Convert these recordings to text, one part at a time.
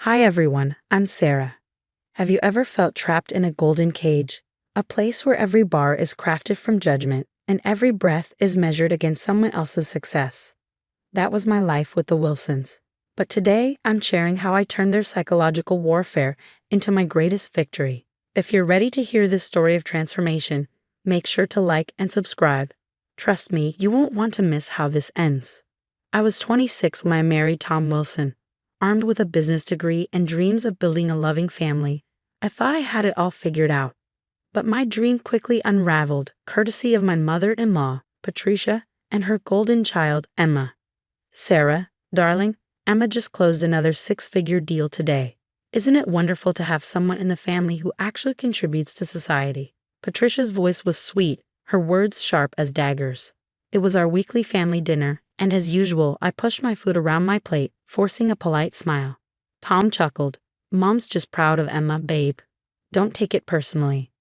Hi everyone, I'm Sarah. Have you ever felt trapped in a golden cage? A place where every bar is crafted from judgment and every breath is measured against someone else's success. That was my life with the Wilsons. But today, I'm sharing how I turned their psychological warfare into my greatest victory. If you're ready to hear this story of transformation, make sure to like and subscribe. Trust me, you won't want to miss how this ends. I was 26 when I married Tom Wilson. Armed with a business degree and dreams of building a loving family, I thought I had it all figured out. But my dream quickly unraveled, courtesy of my mother-in-law, Patricia, and her golden child, Emma. Sarah, darling, Emma just closed another six-figure deal today. Isn't it wonderful to have someone in the family who actually contributes to society? Patricia's voice was sweet, her words sharp as daggers. It was our weekly family dinner, and as usual, I pushed my food around my plate, forcing a polite smile. Tom chuckled. Mom's just proud of Emma, babe. Don't take it personally.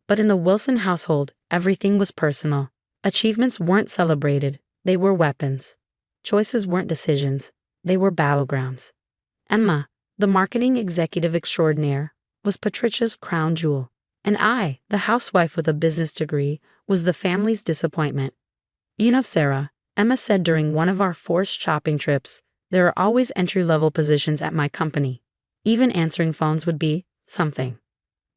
But in the Wilson household, everything was personal. Achievements weren't celebrated, they were weapons. Choices weren't decisions, they were battlegrounds. Emma, the marketing executive extraordinaire, was Patricia's crown jewel, and I, the housewife with a business degree, was the family's disappointment. You know, Sarah, Emma said during one of our forced shopping trips, there are always entry-level positions at my company. Even answering phones would be something.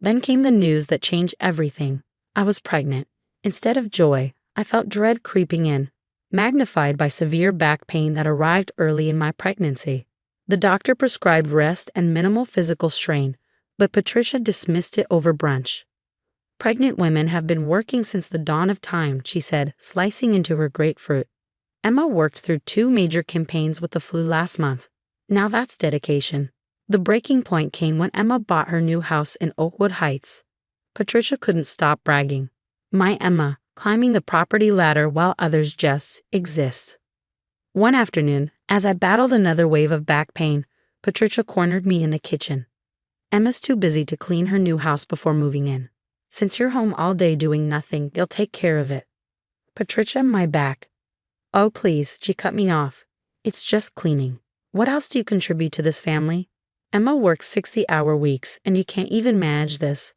Then came the news that changed everything. I was pregnant. Instead of joy, I felt dread creeping in, magnified by severe back pain that arrived early in my pregnancy. The doctor prescribed rest and minimal physical strain, but Patricia dismissed it over brunch. Pregnant women have been working since the dawn of time, she said, slicing into her grapefruit. Emma worked through 2 major campaigns with the flu last month. Now that's dedication. The breaking point came when Emma bought her new house in Oakwood Heights. Patricia couldn't stop bragging. My Emma, climbing the property ladder while others just exist. One afternoon, as I battled another wave of back pain, Patricia cornered me in the kitchen. Emma's too busy to clean her new house before moving in. Since you're home all day doing nothing, you'll take care of it. Patricia, my back. Oh, please, she cut me off. It's just cleaning. What else do you contribute to this family? Emma works 60-hour weeks, and you can't even manage this.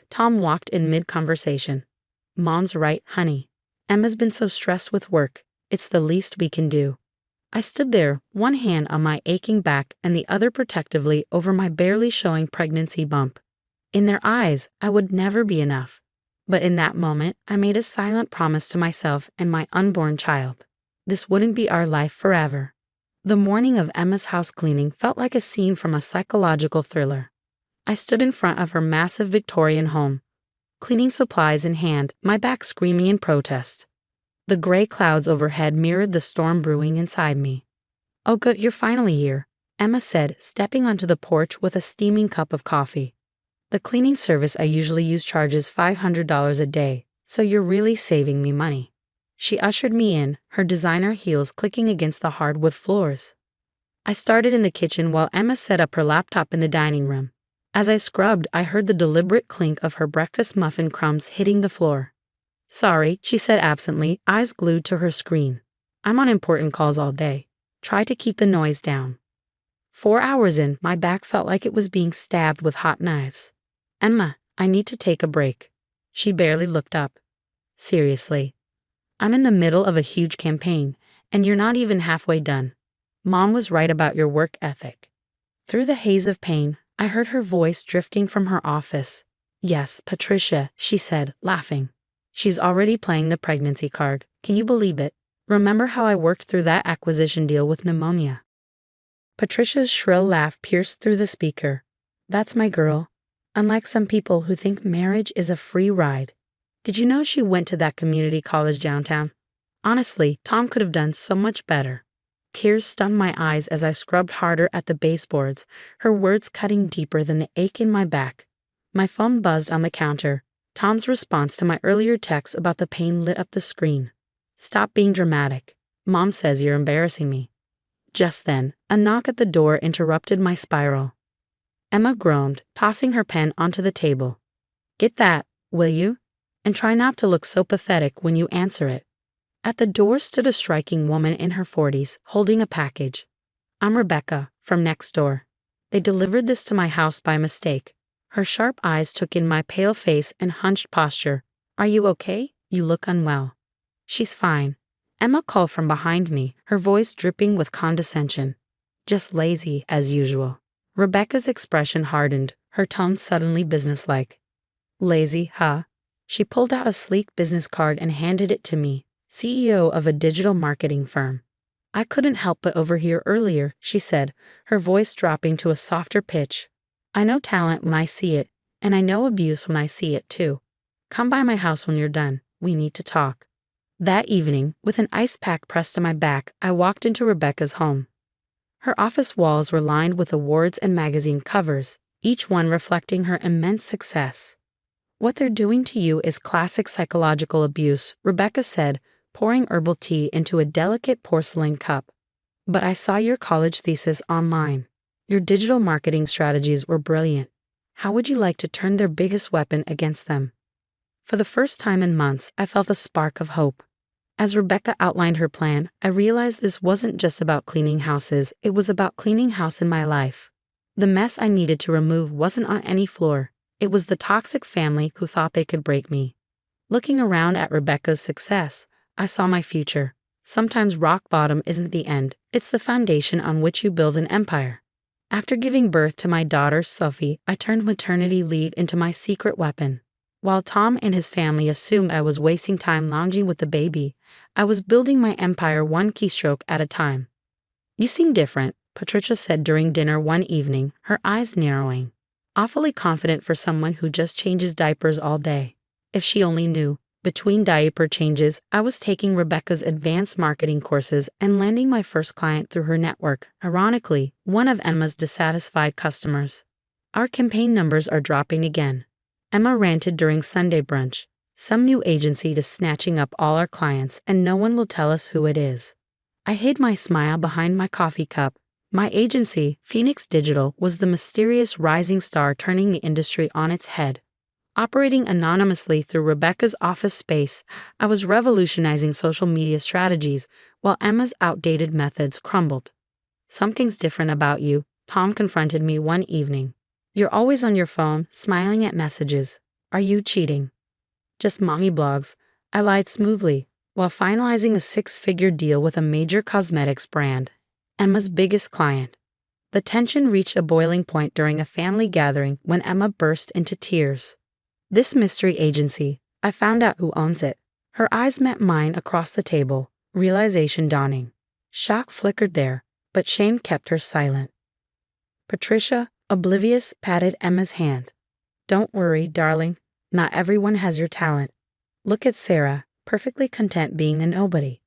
Tom walked in mid-conversation. Mom's right, honey. Emma's been so stressed with work. It's the least we can do. I stood there, one hand on my aching back and the other protectively over my barely showing pregnancy bump. In their eyes, I would never be enough. But in that moment, I made a silent promise to myself and my unborn child. This wouldn't be our life forever. The morning of Emma's house cleaning felt like a scene from a psychological thriller. I stood in front of her massive Victorian home, cleaning supplies in hand, my back screaming in protest. The gray clouds overhead mirrored the storm brewing inside me. Oh good, you're finally here, Emma said, stepping onto the porch with a steaming cup of coffee. The cleaning service I usually use charges $500 a day, so you're really saving me money. She ushered me in, her designer heels clicking against the hardwood floors. I started in the kitchen while Emma set up her laptop in the dining room. As I scrubbed, I heard the deliberate clink of her breakfast muffin crumbs hitting the floor. Sorry, she said absently, eyes glued to her screen. I'm on important calls all day. Try to keep the noise down. 4 hours in, my back felt like it was being stabbed with hot knives. Emma, I need to take a break. She barely looked up. Seriously. I'm in the middle of a huge campaign, and you're not even halfway done. Mom was right about your work ethic. Through the haze of pain, I heard her voice drifting from her office. Yes, Patricia, she said, laughing. She's already playing the pregnancy card. Can you believe it? Remember how I worked through that acquisition deal with pneumonia? Patricia's shrill laugh pierced through the speaker. That's my girl. Unlike some people who think marriage is a free ride. Did you know she went to that community college downtown? Honestly, Tom could have done so much better. Tears stung my eyes as I scrubbed harder at the baseboards, her words cutting deeper than the ache in my back. My phone buzzed on the counter. Tom's response to my earlier text about the pain lit up the screen. Stop being dramatic. Mom says you're embarrassing me. Just then, a knock at the door interrupted my spiral. Emma groaned, tossing her pen onto the table. Get that, will you? And try not to look so pathetic when you answer it. At the door stood a striking woman in her 40s, holding a package. I'm Rebecca, from next door. They delivered this to my house by mistake. Her sharp eyes took in my pale face and hunched posture. Are you okay? You look unwell. She's fine. Emma called from behind me, her voice dripping with condescension. Just lazy, as usual. Rebecca's expression hardened, her tone suddenly businesslike. Lazy, huh? She pulled out a sleek business card and handed it to me, CEO of a digital marketing firm. I couldn't help but overhear earlier, she said, her voice dropping to a softer pitch. I know talent when I see it, and I know abuse when I see it too. Come by my house when you're done. We need to talk. That evening, with an ice pack pressed to my back, I walked into Rebecca's home. Her office walls were lined with awards and magazine covers, each one reflecting her immense success. What they're doing to you is classic psychological abuse, Rebecca said, pouring herbal tea into a delicate porcelain cup. But I saw your college thesis online. Your digital marketing strategies were brilliant. How would you like to turn their biggest weapon against them? For the first time in months, I felt a spark of hope. As Rebecca outlined her plan, I realized this wasn't just about cleaning houses, it was about cleaning house in my life. The mess I needed to remove wasn't on any floor. It was the toxic family who thought they could break me. Looking around at Rebecca's success, I saw my future. Sometimes rock bottom isn't the end, it's the foundation on which you build an empire. After giving birth to my daughter, Sophie, I turned maternity leave into my secret weapon. While Tom and his family assumed I was wasting time lounging with the baby, I was building my empire one keystroke at a time. You seem different, Patricia said during dinner one evening, her eyes narrowing. Awfully confident for someone who just changes diapers all day. If she only knew, between diaper changes, I was taking Rebecca's advanced marketing courses and landing my first client through her network, ironically, one of Emma's dissatisfied customers. Our campaign numbers are dropping again. Emma ranted during Sunday brunch. Some new agency is snatching up all our clients and no one will tell us who it is. I hid my smile behind my coffee cup. My agency, Phoenix Digital, was the mysterious rising star turning the industry on its head. Operating anonymously through Rebecca's office space, I was revolutionizing social media strategies while Emma's outdated methods crumbled. Something's different about you, Tom confronted me one evening. You're always on your phone, smiling at messages. Are you cheating? Just mommy blogs, I lied smoothly, while finalizing a six-figure deal with a major cosmetics brand, Emma's biggest client. The tension reached a boiling point during a family gathering when Emma burst into tears. This mystery agency, I found out who owns it. Her eyes met mine across the table, realization dawning. Shock flickered there, but shame kept her silent. Patricia, oblivious, patted Emma's hand. Don't worry, darling. Not everyone has your talent. Look at Sarah, perfectly content being a nobody.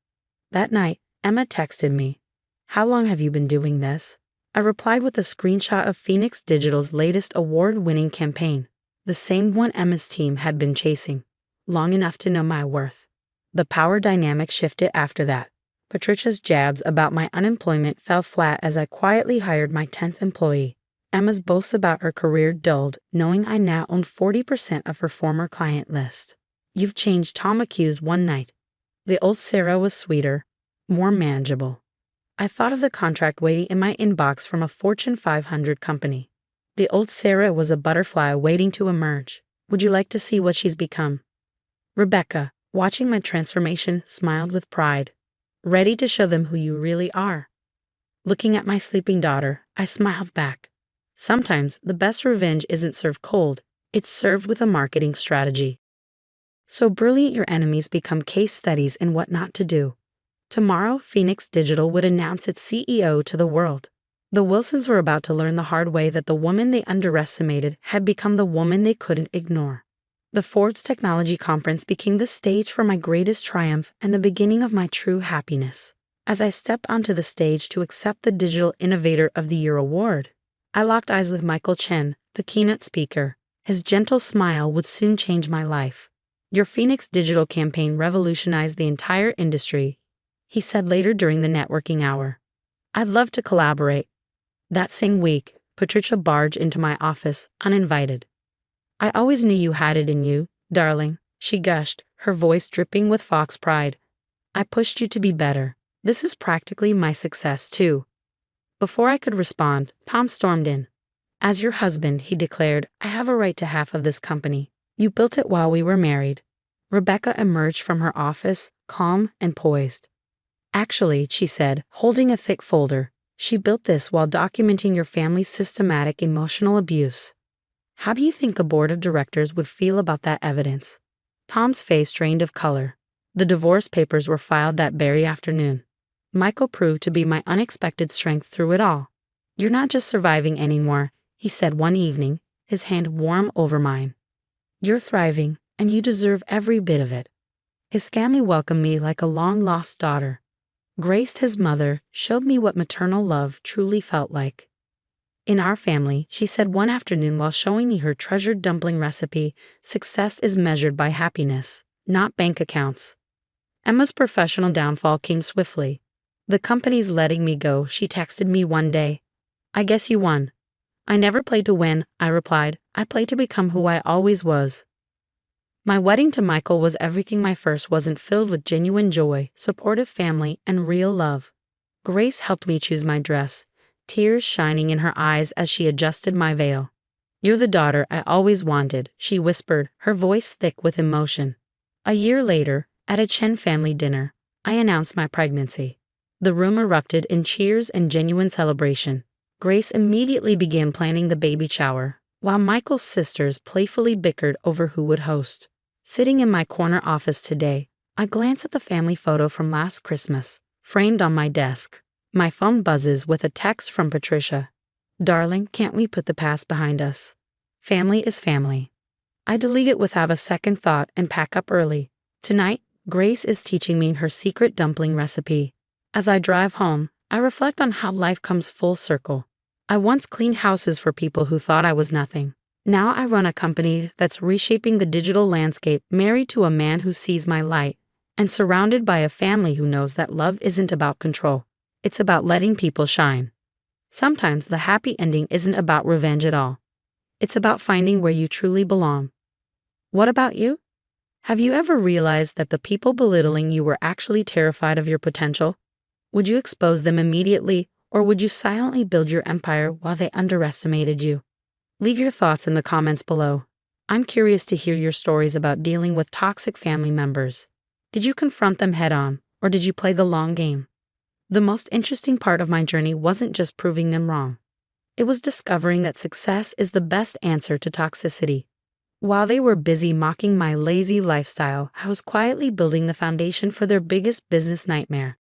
That night, Emma texted me. How long have you been doing this? I replied with a screenshot of Phoenix Digital's latest award-winning campaign, the same one Emma's team had been chasing, long enough to know my worth. The power dynamic shifted after that. Patricia's jabs about my unemployment fell flat as I quietly hired my 10th employee. Emma's boasts about her career dulled, knowing I now owned 40% of her former client list. You've changed, Tom accused one night. The old Sarah was sweeter, more manageable. I thought of the contract waiting in my inbox from a Fortune 500 company. The old Sarah was a butterfly waiting to emerge. Would you like to see what she's become? Rebecca, watching my transformation, smiled with pride. Ready to show them who you really are. Looking at my sleeping daughter, I smiled back. Sometimes the best revenge isn't served cold, it's served with a marketing strategy. So brilliant your enemies become case studies in what not to do. Tomorrow, Phoenix Digital would announce its CEO to the world. The Wilsons were about to learn the hard way that the woman they underestimated had become the woman they couldn't ignore. The Ford's Technology Conference became the stage for my greatest triumph and the beginning of my true happiness. As I stepped onto the stage to accept the Digital Innovator of the Year award, I locked eyes with Michael Chen, the keynote speaker. His gentle smile would soon change my life. Your Phoenix Digital campaign revolutionized the entire industry, he said later during the networking hour. I'd love to collaborate. That same week, Patricia barged into my office, uninvited. I always knew you had it in you, darling, she gushed, her voice dripping with fox pride. I pushed you to be better. This is practically my success, too. Before I could respond, Tom stormed in. As your husband, he declared, I have a right to half of this company. You built it while we were married. Rebecca emerged from her office, calm and poised. Actually, she said, holding a thick folder, she built this while documenting your family's systematic emotional abuse. How do you think a board of directors would feel about that evidence? Tom's face drained of color. The divorce papers were filed that very afternoon. Michael proved to be my unexpected strength through it all. You're not just surviving anymore, he said one evening, his hand warm over mine. You're thriving, and you deserve every bit of it. His family welcomed me like a long-lost daughter. Grace, his mother, showed me what maternal love truly felt like. In our family, she said one afternoon while showing me her treasured dumpling recipe, success is measured by happiness, not bank accounts. Emma's professional downfall came swiftly. The company's letting me go, she texted me one day. I guess you won. I never played to win, I replied. I played to become who I always was. My wedding to Michael was everything my first wasn't, filled with genuine joy, supportive family, and real love. Grace helped me choose my dress, tears shining in her eyes as she adjusted my veil. You're the daughter I always wanted, she whispered, her voice thick with emotion. A year later, at a Chen family dinner, I announced my pregnancy. The room erupted in cheers and genuine celebration. Grace immediately began planning the baby shower, while Michael's sisters playfully bickered over who would host. Sitting in my corner office today, I glance at the family photo from last Christmas, framed on my desk. My phone buzzes with a text from Patricia. Darling, can't we put the past behind us? Family is family. I delete it without a second thought and pack up early. Tonight, Grace is teaching me her secret dumpling recipe. As I drive home, I reflect on how life comes full circle. I once cleaned houses for people who thought I was nothing. Now I run a company that's reshaping the digital landscape, married to a man who sees my light, and surrounded by a family who knows that love isn't about control. It's about letting people shine. Sometimes the happy ending isn't about revenge at all. It's about finding where you truly belong. What about you? Have you ever realized that the people belittling you were actually terrified of your potential? Would you expose them immediately, or would you silently build your empire while they underestimated you? Leave your thoughts in the comments below. I'm curious to hear your stories about dealing with toxic family members. Did you confront them head-on, or did you play the long game? The most interesting part of my journey wasn't just proving them wrong. It was discovering that success is the best answer to toxicity. While they were busy mocking my lazy lifestyle, I was quietly building the foundation for their biggest business nightmare.